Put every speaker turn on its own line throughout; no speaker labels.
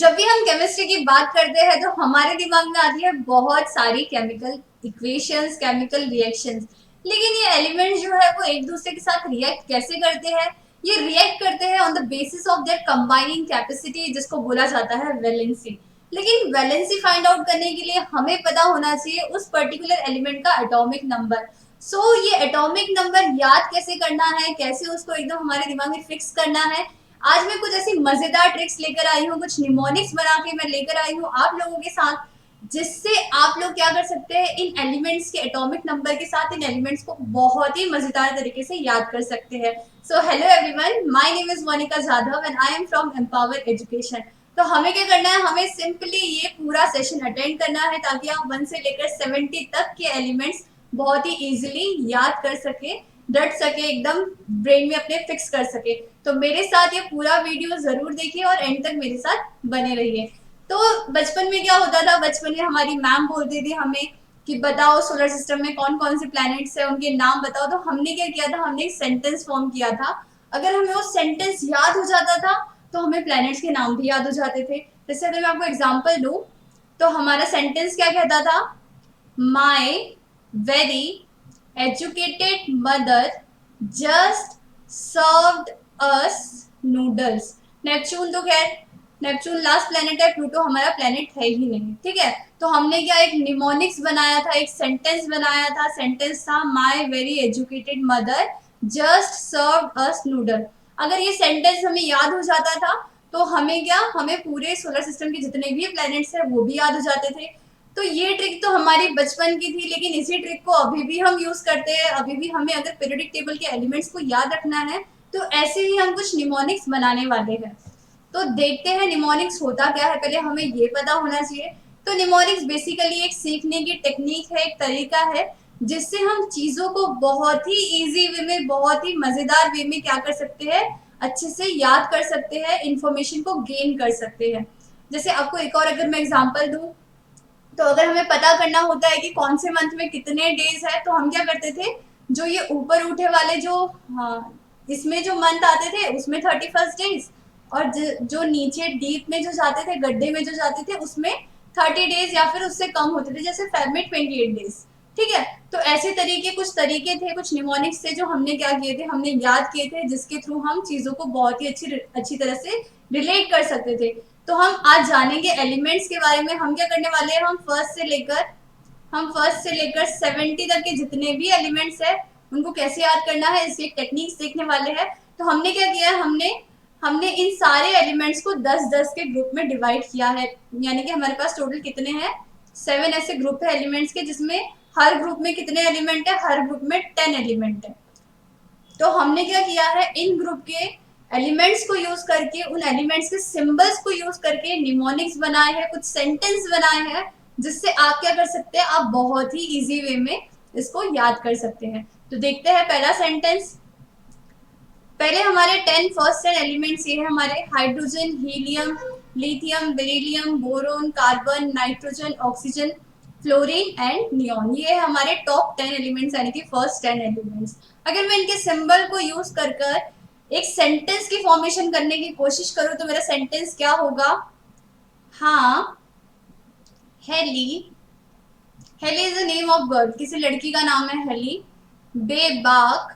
जब भी हम केमिस्ट्री की बात करते हैं तो हमारे दिमाग में आती है बहुत सारी केमिकल इक्वेशंस, केमिकल रिएक्शंस। लेकिन ये एलिमेंट्स जो है वो एक दूसरे के साथ रिएक्ट कैसे करते हैं? ये रिएक्ट करते हैं on the basis of their combining capacity, जिसको बोला जाता है वैलेंसी। लेकिन वैलेंसी फाइंड आउट करने के लिए हमें पता होना चाहिए उस पर्टिकुलर एलिमेंट का एटॉमिक नंबर। ये एटॉमिक नंबर याद कैसे करना है, कैसे उसको एकदम हमारे दिमाग में फिक्स करना है, आज मैं कुछ ऐसी मजेदार ट्रिक्स लेकर आई हूँ, कुछ निमोनिक्स बना के मैं लेकर आई हूँ आप लोगों के साथ, जिससे आप लोग क्या कर सकते हैं, इन एलिमेंट्स के एटॉमिक नंबर के साथ इन एलिमेंट्स को बहुत ही मजेदार तरीके से याद कर सकते हैं। So hello everyone, my name is Monika Jadhav and I am from Empower Education. तो हमें क्या करना है, हमें सिंपली ये पूरा सेशन अटेंड करना है ताकि आप 1 से लेकर 70 तक के एलिमेंट्स बहुत ही इजीली याद कर सके, डट सके, एकदम ब्रेन में अपने फिक्स कर सके। तो मेरे साथ ये पूरा वीडियो जरूर देखिए और एंड तक मेरे साथ बने रहिए। तो बचपन में क्या होता था, बचपन में हमारी मैम बोलती थी हमें कि बताओ सोलर सिस्टम में कौन कौन से प्लैनेट्स है, उनके नाम बताओ। तो हमने क्या किया था, हमने एक सेंटेंस फॉर्म किया था। अगर हमें वो सेंटेंस याद हो जाता था तो हमें प्लैनेट्स के नाम भी याद हो जाते थे। जैसे अगर मैं आपको एग्जाम्पल दूं तो हमारा सेंटेंस क्या कहता था, my very educated mother just served us noodles। Neptune तो खैर, नेपच्यून लास्ट प्लेनेट है, प्लूटो हमारा प्लेनेट है ही नहीं, ठीक है। तो हमने क्या एक निमोनिक्स बनाया था, एक सेंटेंस बनाया था। सेंटेंस था my very educated mother just served us noodle. अगर ये सेंटेंस हमें याद हो जाता था तो हमें क्या, हमें पूरे सोलर सिस्टम के जितने भी प्लैनेट्स हैं वो भी याद हो जाते थे। तो ये ट्रिक तो हमारी बचपन की थी, लेकिन इसी ट्रिक को अभी भी हम यूज करते हैं। अभी भी हमें अगर पीरियोडिक टेबल के एलिमेंट्स को याद रखना है तो ऐसे ही हम कुछ निमोनिक्स बनाने वाले हैं। तो देखते हैं निमोनिक्स होता क्या है, पहले हमें ये पता होना चाहिए। तो निमोनिक्स बेसिकली एक सीखने की टेक्निक है, एक तरीका है जिससे हम चीजों को बहुत ही इजी वे में, बहुत ही मजेदार वे में क्या कर सकते हैं, अच्छे से याद कर सकते हैं, इंफॉर्मेशन को गेन कर सकते हैं। जैसे आपको एक और अगर मैं एग्जांपल दूं, तो अगर हमें पता करना होता है कि कौन से मंथ में कितने डेज है तो हम क्या करते थे, जो ये ऊपर उठे वाले जो, हाँ, इसमें जो मंथ आते थे उसमें 31 डेज, और जो नीचे डीप में जो जाते थे, गड्ढे में जो जाते थे उसमें 30 डेज या फिर उससे कम होते थे, जैसे फेब में 28 डेज। ठीक है। तो ऐसे तरीके, कुछ तरीके थे, कुछ निमोनिक्स थे जो हमने क्या किए थे, हमने याद किए थे, जिसके थ्रू हम चीजों को बहुत ही अच्छी तरह से रिलेट कर सकते थे। तो हम आज जानेंगे एलिमेंट्स के बारे में। हम क्या करने वाले हैं, हम फर्स्ट से लेकर 70 तक के जितने भी एलिमेंट्स है उनको कैसे याद करना है, इसकी एक टेक्निक सीखने वाले हैं। तो हमने क्या किया है, हमने हमने इन सारे एलिमेंट्स को 10-10 के ग्रुप में डिवाइड किया है। यानी कि हमारे पास टोटल कितने हैं, 7 ऐसे ग्रुप है एलिमेंट्स के, जिसमें हर ग्रुप में कितने एलिमेंट है, हर ग्रुप में 10 एलिमेंट है। तो हमने क्या किया है, इन ग्रुप के एलिमेंट्स को यूज करके, उन एलिमेंट्स के सिंबल्स को यूज करके निमोनिक्स बनाए हैं, कुछ सेंटेंस बनाए हैं, जिससे आप क्या कर सकते हैं, आप बहुत ही इजी वे में इसको याद कर सकते हैं। तो देखते हैं पहला सेंटेंस। पहले हमारे 10 फर्स्ट 10 एलिमेंट्स ये है हमारे, hydrogen, helium, lithium, beryllium, boron, carbon, nitrogen, oxygen, fluorine and neon. ये है हमारे टॉप 10 एलिमेंट्स, यानी कि फर्स्ट 10 एलिमेंट्स। अगर मैं इनके सिंबल को यूज कर कर एक सेंटेंस की फॉर्मेशन करने की कोशिश करूं तो मेरा सेंटेंस क्या होगा, हाँ, Hailey, Hailey is the name of girl, किसी लड़की का नाम है हेली। बेबाक,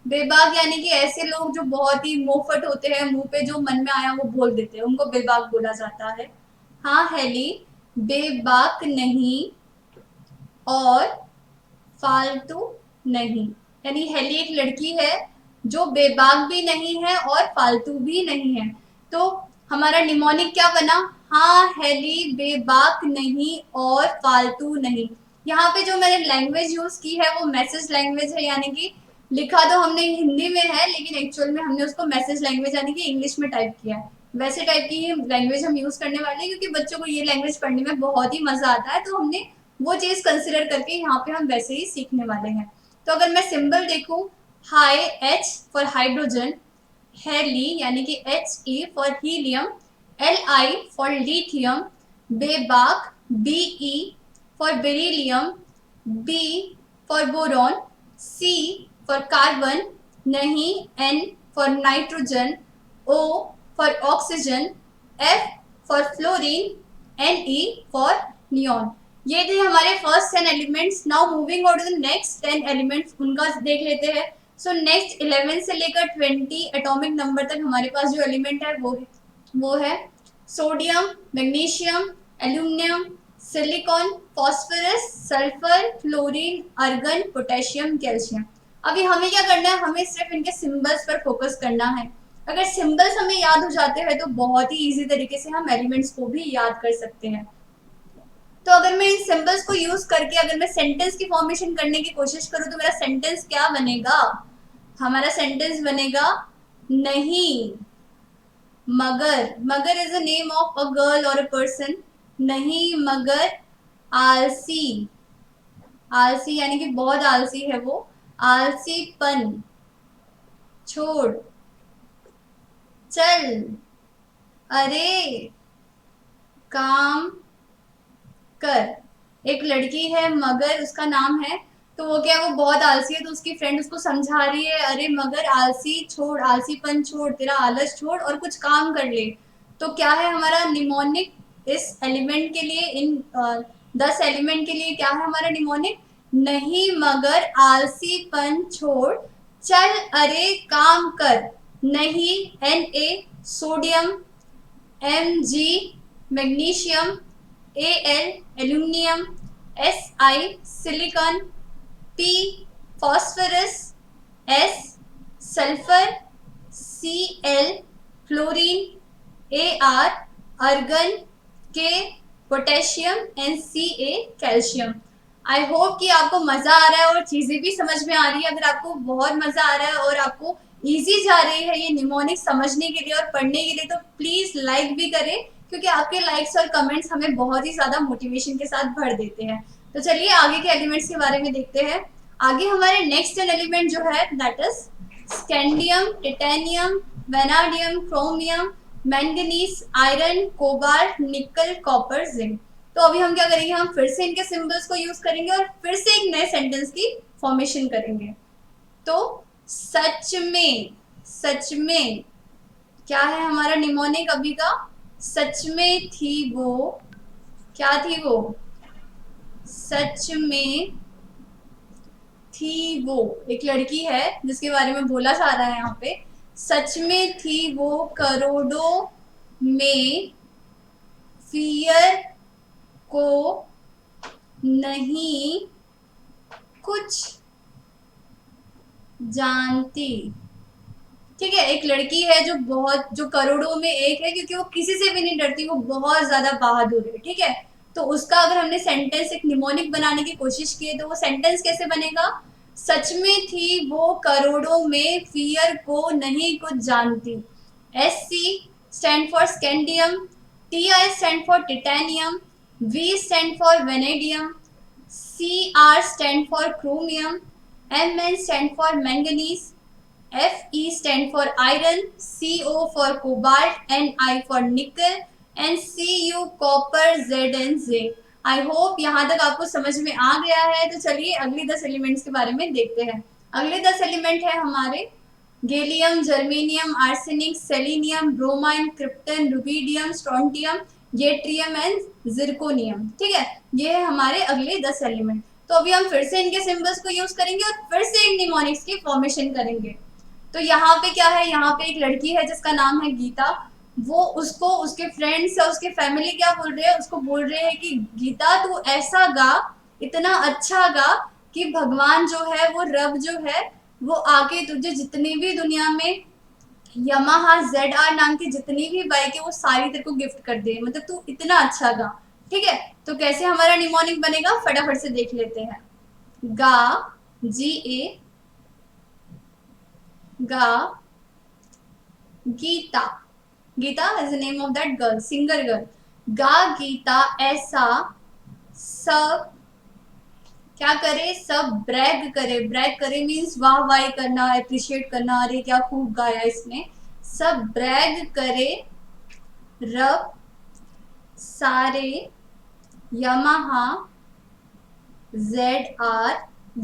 बेबाक यानी कि ऐसे लोग जो बहुत ही मुंहफट होते हैं, मुंह पे जो मन में आया वो बोल देते हैं, उनको बेबाक बोला जाता है। हाँ हेली बेबाक नहीं और फालतू नहीं। यानी हेली एक लड़की है जो बेबाक भी नहीं है और फालतू भी नहीं है। तो हमारा निमोनिक क्या बना, हाँ हेली बेबाक नहीं और फालतू नहीं। यहाँ पे जो मैंने लैंग्वेज यूज की है वो मैसेज लैंग्वेज है, यानी कि लिखा तो हमने हिंदी में है लेकिन एक्चुअल में हमने उसको मैसेज लैंग्वेज यानी कि इंग्लिश में टाइप किया है। वैसे टाइप की ही लैंग्वेज हम यूज करने वाले हैं, क्योंकि बच्चों को ये लैंग्वेज पढ़ने में बहुत ही मजा आता है, तो हमने वो चीज कंसिडर करके यहाँ पे हम वैसे ही सीखने वाले हैं। तो अगर मैं सिंबल देखूं, हाई, एच फॉर हाइड्रोजन, हेली यानी कि H E for helium, L I for lithium, बेबाक, B E for beryllium, B for boron, C for carbon, नहीं, N for nitrogen, O for oxygen, F for fluorine, Ne for neon. ये थे हमारे first 10 elements. Now moving on to the next 10 elements, उनका देख लेते हैं। So next 11 से लेकर 20 एटॉमिक नंबर तक हमारे पास जो एलिमेंट है वो है sodium, magnesium, aluminium, silicon, phosphorus, sulphur, fluorine, argon, potassium, calcium. अभी हमें क्या करना है, हमें सिर्फ इनके सिंबल्स पर फोकस करना है। अगर सिंबल्स हमें याद हो जाते हैं तो बहुत ही इजी तरीके से हम एलिमेंट्स को भी याद कर सकते हैं। तो अगर मैं इन सिंबल्स को यूज करके अगर मैं सेंटेंस की फॉर्मेशन करने की कोशिश करूं तो मेरा सेंटेंस क्या बनेगा? हमारा सेंटेंस बनेगा नहीं मगर। मगर is a name of a girl और अ पर्सन। नहीं मगर आलसी। आलसी यानी कि बहुत आलसी है वो। आलसीपन छोड़। चल। अरे काम कर। एक लड़की है मगर उसका नाम है, तो वो क्या, वो बहुत आलसी है, तो उसकी फ्रेंड उसको समझा रही है, अरे मगर आलसी छोड़, आलसीपन छोड़, तेरा आलस छोड़ और कुछ काम कर ले। तो क्या है हमारा निमोनिक इस एलिमेंट के लिए, इन 10 एलिमेंट के लिए क्या है हमारा निमोनिक? नहीं मगर आलसीपन छोड़, चल अरे काम कर। नहीं Na sodium, Mg magnesium, Al aluminium, Si silicon, P phosphorus, S sulphur, Cl fluorine, Ar argon, K potassium and Ca calcium. I hope कि आपको मजा आ रहा है और चीजें भी समझ में आ रही है। अगर आपको बहुत मजा आ रहा है और आपको इजी जा रही है ये निमोनिक समझने के लिए और पढ़ने के लिए, तो प्लीज लाइक भी करें, क्योंकि आपके लाइक्स और कमेंट्स हमें बहुत ही ज्यादा मोटिवेशन के साथ भर देते हैं। तो चलिए आगे के एलिमेंट्स के बारे में देखते हैं। आगे हमारे नेक्स्ट एलिमेंट जो है that is scandium, titanium, vanadium, chromium, manganese, iron, cobalt, निकल, कॉपर, जिंक। तो अभी हम क्या करेंगे, हम फिर से इनके सिंबल्स को यूज करेंगे और फिर से एक नए सेंटेंस की फॉर्मेशन करेंगे। तो सच में, सच में क्या है हमारा निमोनिक अभी का? सच में थी वो, क्या थी वो? सच में थी वो एक लड़की है जिसके बारे में बोला जा रहा है यहाँ पे। सच में थी वो करोड़ों में, फियर को नहीं कुछ जानती। ठीक है, एक लड़की है जो करोड़ों में एक है, क्योंकि वो किसी से भी नहीं डरती, वो बहुत ज्यादा बहादुर है। ठीक है, तो उसका अगर हमने सेंटेंस एक निमोनिक बनाने की कोशिश की तो वो सेंटेंस कैसे बनेगा? सच में थी वो करोड़ों में, फियर को नहीं कुछ जानती। SC stand for scandium, TI stand for titanium, V stand for vanadium, CR stand for chromium, MN stand for manganese, Fe stand for iron, Co for cobalt, Ni for nickel and Cu copper, Z and Zinc। I hope यहाँ तक आपको समझ में आ गया है। तो चलिए अगली 10 एलिमेंट्स के बारे में देखते हैं। अगले 10 एलिमेंट है हमारे gallium, germanium, arsenic, selenium, bromine, krypton, rubidium, strontium, yttrium and zirconium. ठीक है, ये है हमारे अगले 10 एलिमेंट। तो अभी हम फिर से इनके सिंबल्स को यूज करेंगे और फिर से एक निमोनिक्स की फॉर्मेशन करेंगे। तो यहाँ पे क्या है, यहाँ पे एक लड़की है जिसका नाम है गीता। वो उसको उसके फ्रेंड्स या उसके फैमिली क्या बोल रहे हैं, उसको बोल रहे हैं कि गीता तू ऐसा गा, इतना अच्छा गा कि भगवान जो है, वो रब जो है, वो आके तुझे जितनी भी दुनिया में यमाहा ZR नाम की जितनी भी बाइक है वो सारी तेरे को गिफ्ट कर दे, मतलब तू इतना अच्छा गा। ठीक है, तो कैसे हमारा निमोनिक बनेगा फटाफट से देख लेते हैं। गा, GA, गा, Geeta. Geeta is the name of that girl, singer girl. गा गीता ऐसा सब क्या करे, सब ब्रैग करे। ब्रैग करे मीन्स वाह वाही करना, अप्रिशिएट करना, अरे क्या खूब गाया इसने। सब ब्रैग करे रब सारे यमाहा ZR।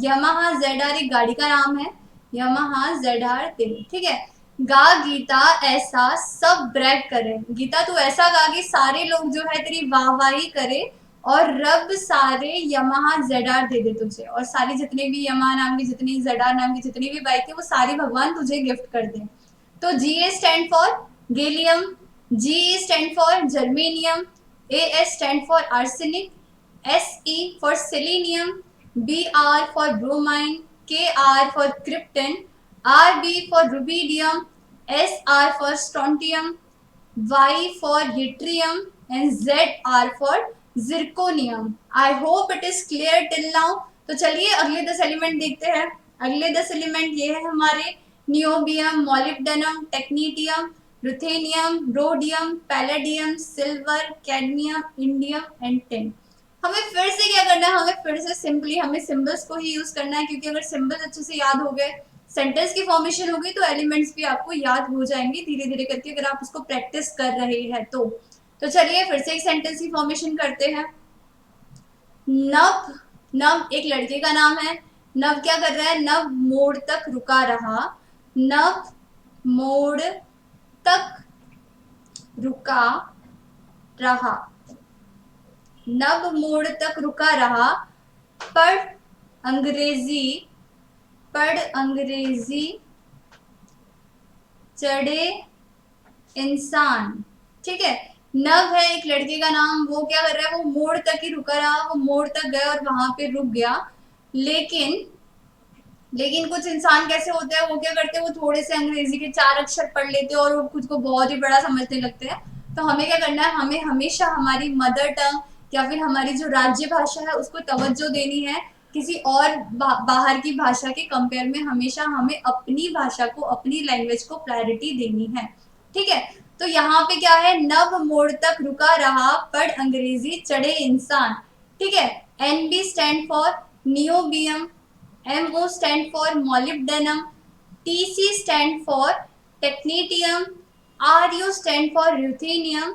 यमाहा ZR एक गाड़ी का नाम है, यमाहा ZR दे। ठीक है, गा गीता ऐसा सब ब्रैग करे। गीता तू ऐसा गा कि सारे लोग जो है तेरी वाहवाही करे, और रब सारे यमहा जेडार दे दे तुझे, और सारी जितने भी यमहा नाम की, जितनी जेडार नाम की जितनी भी बाइक है, वो सारी भगवान तुझे गिफ्ट कर दे। तो Ga stand for gallium, Ge stand for germanium, As stand for arsenic, Se for selenium, Br for bromine, Kr for krypton, Rb for rubidium, Sr for strontium, Y for yttrium, and ZR for zirconium. I hope it is clear till now. तो चलिए अगले 10 element देखते हैं। अगले 10 element ये है हमारे niobium, molybdenum, technetium, ruthenium, rhodium, palladium, silver, cadmium, indium and tin. हमें फिर से क्या करना है, हमें फिर से सिंपली हमें सिंबल्स को ही यूज करना है, क्योंकि अगर सिंबल्स अच्छे से याद हो गए, सेंटेंस की फॉर्मेशन होगी, तो एलिमेंट्स भी आपको याद हो जाएंगे धीरे धीरे करके, अगर आप उसको प्रैक्टिस कर रहे हैं तो चलिए फिर से एक सेंटेंस की फॉर्मेशन करते हैं। नभ, नभ एक लड़के का नाम है। नभ क्या कर रहा है, नभ मोड़ तक रुका रहा, नभ मोड़ तक रुका रहा, नभ मोड़ तक रुका रहा, पढ़ अंग्रेजी, पढ़ अंग्रेजी चढ़े इंसान। ठीक है, नभ है एक लड़के का नाम, वो क्या कर रहा है, वो मोड़ तक ही रुका रहा, वो मोड़ तक गया और वहां पे रुक गया। लेकिन लेकिन कुछ इंसान कैसे होते हैं, वो क्या करते हैं, वो थोड़े से अंग्रेजी के 4 अक्षर पढ़ लेते हैं और वो खुद को बहुत ही बड़ा समझने लगते हैं। तो हमें क्या करना है, हमें हमेशा हमारी मदर टंग या फिर हमारी जो राज्य भाषा है उसको तवज्जो देनी है, किसी और बाहर की भाषा के कंपेयर में हमेशा हमें अपनी भाषा को, अपनी लैंग्वेज को प्रायोरिटी देनी है। ठीक है, तो यहाँ पे क्या है, नभ मोड़ तक रुका रहा, पढ़ अंग्रेजी चढ़े इंसान। ठीक है, NB stand for niobium, MO stand for molybdenum, TC stand for technetium, RU stand for ruthenium,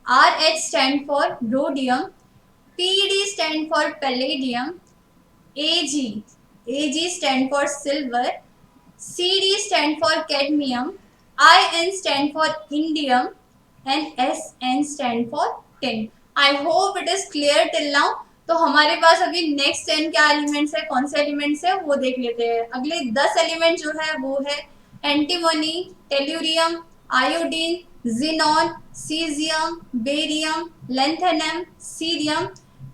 RH stand for rhodium, PD stand for palladium, AG stand for silver, CD stand for cadmium, IN stand for indium, and SN stand for tin. I hope it is clear till now. तो हमारे पास अभी next 10 क्या elements है, कौन से elements है वो देख लेते हैं। अगले 10 एलिमेंट जो है वो है antimony, tellurium, iodine, xenon, caesium, barium, lanthanum, cerium,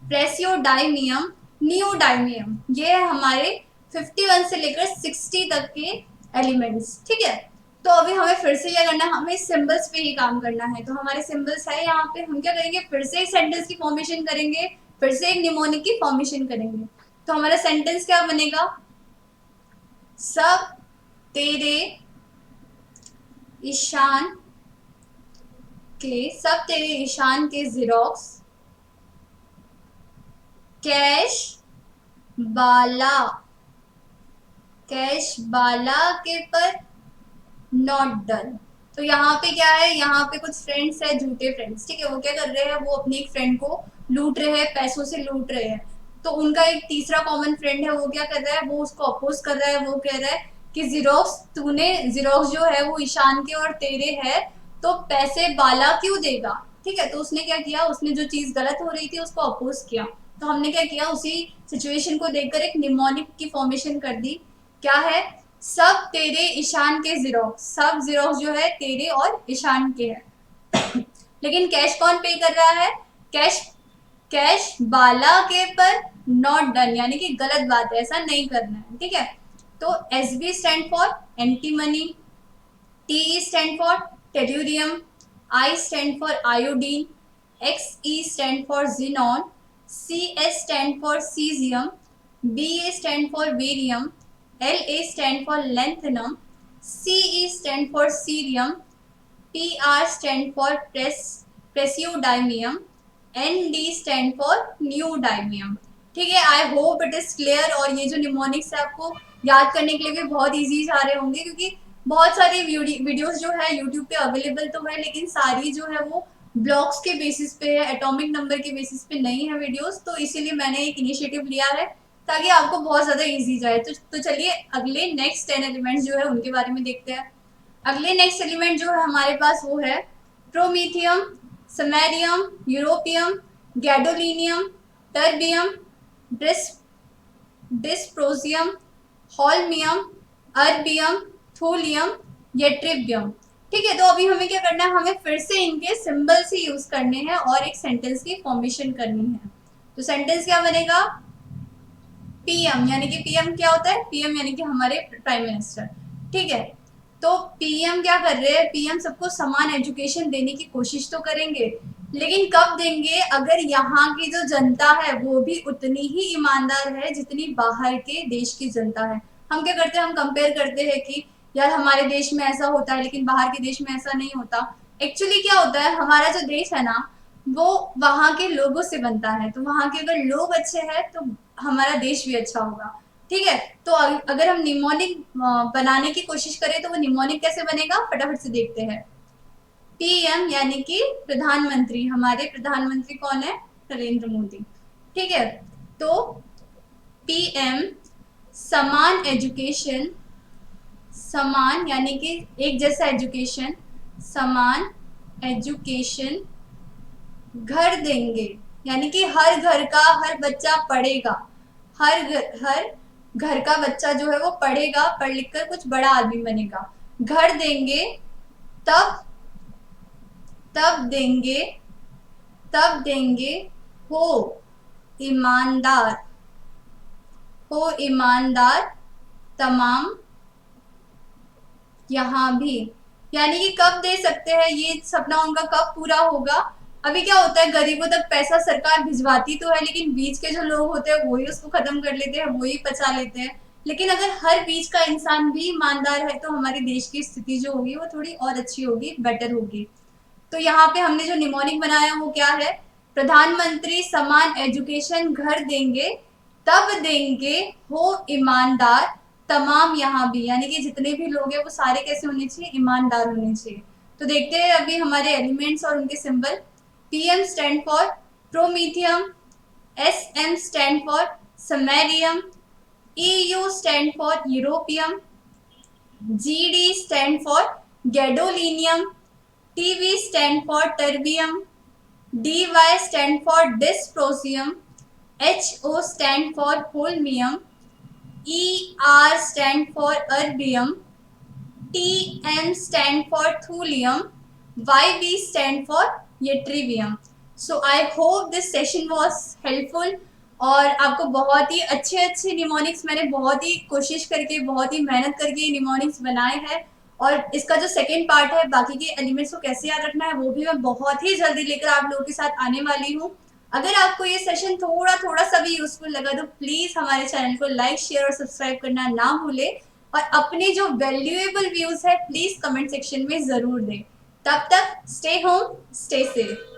praseodymium, neodymium. ये है हमारे 51 से लेकर 60 तक के एलिमेंट्स। ठीक है, तो अभी हमें फिर से क्या करना है, हमें सिंबल्स पे ही काम करना है। तो हमारे सिंबल्स है यहाँ पे, हम क्या करेंगे, फिर से एक सेंटेंस की फॉर्मेशन करेंगे, फिर से एक निमोनिक की फॉर्मेशन करेंगे। तो हमारा सेंटेंस क्या बनेगा, सब तेरे ईशान के, सब तेरे ईशान के ज़ेरॉक्स, कैश बाला, कैश बाला के पर नॉट डन। तो यहाँ पे क्या है, यहाँ पे कुछ फ्रेंड्स है, झूठे फ्रेंड्स। ठीक है, वो क्या कर रहे हैं, वो अपनी एक फ्रेंड को लूट रहे हैं, पैसों से लूट रहे हैं। तो उनका एक तीसरा कॉमन फ्रेंड है, वो क्या कर रहा है, वो उसको अपोज कर रहा है, वो कह रहा है कि जीरोक्स, तूने जीरोक्स जो है वो ईशान के और तेरे है, तो पैसे बाला क्यों देगा। ठीक है, तो उसने क्या किया, उसने जो चीज गलत हो रही थी उसको अपोज किया। तो हमने क्या किया, उसी सिचुएशन को देखकर एक निमोनिक की फॉर्मेशन कर दी। क्या है, सब तेरे ईशान के जीरोक्स, सब जीरोक्स जो है तेरे और ईशान के है। लेकिन कैश कौन पे कर रहा है, कैश, कैश बाला के पर नॉट डन, यानी कि गलत बात है, ऐसा नहीं करना है। ठीक है, तो SB stand for antimony, TE stand for tellurium, I stand for iodine, XE stand for xenon, CS stand for caesium, BA stand for barium, LA stand for lanthanum, CE stand for cerium, PR stand for praseodymium, ND stand for neodymium। ठीक है, I hope it is clear. और ये जो mnemonics है आपको याद करने के लिए भी बहुत इजी जा रहे होंगे, क्योंकि बहुत सारी वीडियोस जो है यूट्यूब पे अवेलेबल तो है, लेकिन सारी जो है वो ब्लॉक्स के बेसिस पे है, एटॉमिक नंबर के बेसिस पे नहीं है वीडियोस। तो इसीलिए मैंने एक इनिशिएटिव लिया है ताकि आपको बहुत ज्यादा इजी जाए। तो चलिए अगले नेक्स्ट 10 एलिमेंट्स जो है उनके बारे में देखते हैं। अगले नेक्स्ट एलिमेंट जो है हमारे पास वो है promethium, samarium, europium, gadolinium, terbium, dysprosium, holmium, erbium, thulium, ytterbium. ठीक है, तो अभी हमें क्या करना है, हमें फिर से इनके सिंबल्स ही यूज करने हैं और एक सेंटेंस की फॉर्मेशन करनी है। तो सेंटेंस क्या बनेगा, पीएम, यानी कि पीएम क्या होता है, पीएम यानी कि हमारे प्राइम मिनिस्टर। ठीक है, तो पीएम क्या कर रहे हैं, पीएम सबको समान एजुकेशन देने की कोशिश तो करेंगे, लेकिन कब देंगे, अगर यहाँ की जो जनता है वो भी उतनी ही ईमानदार है जितनी बाहर के देश की जनता है। हम क्या करते हैं, हम कंपेयर करते हैं कि यार हमारे देश में ऐसा होता है लेकिन बाहर के देश में ऐसा नहीं होता। एक्चुअली क्या होता है, हमारा जो देश है ना वो वहां के लोगों से बनता है, तो वहां के अगर लोग अच्छे हैं तो हमारा देश भी अच्छा होगा। ठीक है, तो अगर हम निमोनिक बनाने की कोशिश करें तो वो निमोनिक कैसे बनेगा, फटाफट से देखते हैं। पीएम यानी कि प्रधानमंत्री, हमारे प्रधानमंत्री कौन है, नरेंद्र मोदी। ठीक है, तो पीएम समान एजुकेशन, समान यानी कि एक जैसा एजुकेशन, समान एजुकेशन घर देंगे, यानी कि हर घर का हर बच्चा पढ़ेगा, हर घर का बच्चा जो है वो पढ़ेगा, पढ़ लिख कर कुछ बड़ा आदमी बनेगा। घर देंगे तब तब देंगे तब देंगे हो ईमानदार, हो ईमानदार तमाम यहाँ भी, यानी कि कब दे सकते हैं, ये सपना उनका कब पूरा होगा। अभी क्या होता है, गरीबों तक पैसा सरकार भिजवाती तो है लेकिन बीच के जो लोग होते हैं वही उसको खत्म कर लेते हैं, वही पचा लेते हैं। लेकिन अगर हर बीच का इंसान भी ईमानदार है तो हमारे देश की स्थिति जो होगी वो थोड़ी और अच्छी होगी, बेटर होगी। तो यहाँ पे हमने जो निमोनिक बनाया वो क्या है, प्रधानमंत्री समान एजुकेशन घर देंगे तब देंगे हो ईमानदार तमाम यहाँ भी, यानी कि जितने भी लोग हैं वो सारे कैसे होने चाहिए, ईमानदार होने चाहिए। तो देखते हैं अभी हमारे एलिमेंट्स और उनके symbol. PM stand for promethium, SM stand for samarium, EU stand for europium, GD stand for gadolinium, TV stand for terbium, DY stand for dysprosium, HO stand for holmium, ER stand for erbium, TM stand for thulium, YB stand for yttrium. So I hope this session was helpful और आपको बहुत ही अच्छे अच्छे mnemonics मैंने बहुत ही कोशिश करके बहुत ही मेहनत करके निमोनिक्स बनाए हैं, और इसका जो सेकेंड पार्ट है बाकी के एलिमेंट्स को कैसे याद रखना है वो भी मैं बहुत ही जल्दी लेकर आप लोगों के साथ आने वाली हूँ। अगर आपको ये सेशन थोड़ा थोड़ा सा भी यूजफुल लगा तो प्लीज हमारे चैनल को लाइक शेयर और सब्सक्राइब करना ना भूले, और अपने जो वैल्यूएबल व्यूज है प्लीज कमेंट सेक्शन में जरूर दें। तब तक स्टे होम स्टे सेफ।